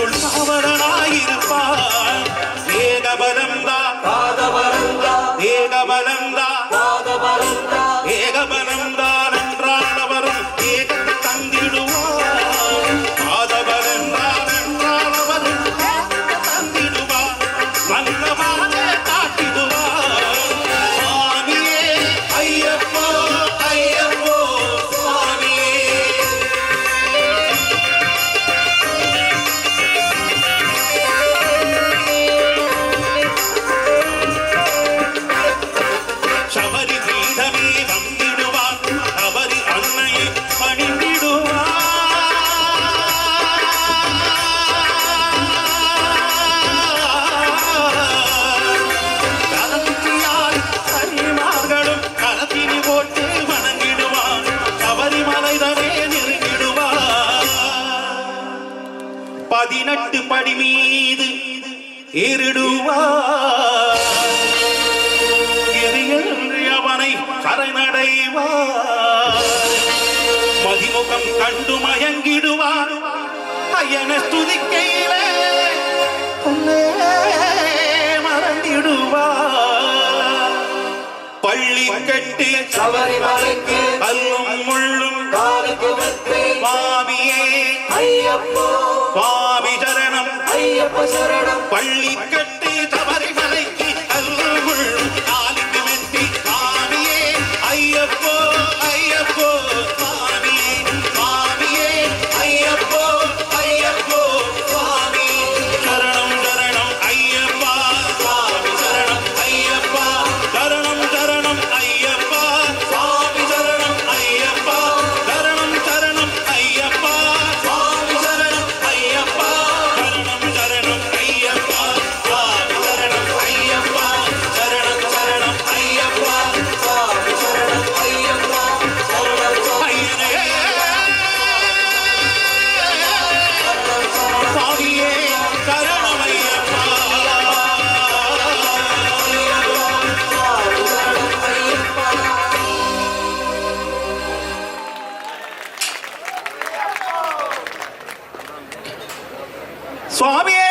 அருள் காவலனாயிருப்பான். ஏகபலந்தா ஏகபலந்தா ஏகபலந்தா நன்றானவரும் ஏகத்தை தந்திடுவார். காதபலந்தால் நன்றானவரும் ஏகத்தை தந்திடுவார். நல்லவாக காட்டிடுவார். சுவாமியே ஐயப்போ ஐயப்போ சுவாமியே. சபரி பீடமே வந்திடுவார். அவரி அன்னையை பணிந்திடுவார். கரத்தியால் கன்னிமார்களும் கரத்தினி போட்டு வணங்கிடுவார். சபரிமலைதனே நெருங்கிடுவார். 18 படி மீது ஏறிடுவார். அவனை சரணடைவார். மதிமுகம் கண்டு மயங்கிடுவார். ஐயன ஸ்துதிக்கையிலே மறந்திடுவார். பள்ளி கட்டு சபரிமலைக்கு கல்லும் முள்ளும் சுவாமியே ஐயப்போ சுவாமி சரணம் ஐயப்ப சரணம். பள்ளி கட்டு சபரிமலைக்கு கல்லும் முள்ளும் காலுக்கு மெத்தி சுவாமியே ஐயப்போ ஐயப்போ சுவாமியே சுவாமியே ஐயப்போ ஐயப்போ சுவாமி சரணம் சரணம் ஐயப்பா சுவாமி சரணம் ஐயப்பா சரணம் சரணம் ஐயப்பா சுவாமி சரணம் ஐயப்பா சரணம் சரணம் ஐயப்பா சுவாமி சரணம் ஐயப்பா சரணம் சரணம் ஐயப்பா சுவாமி சரணம் ஐயப்பா சரணம் சரணம் ஐயப்பா சுவாமி சரணம் ஐயப்பா சரணம் ஐயனே சுவாமியே சரணம் ஐயப்பா. சுவாமியே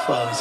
சுவாமி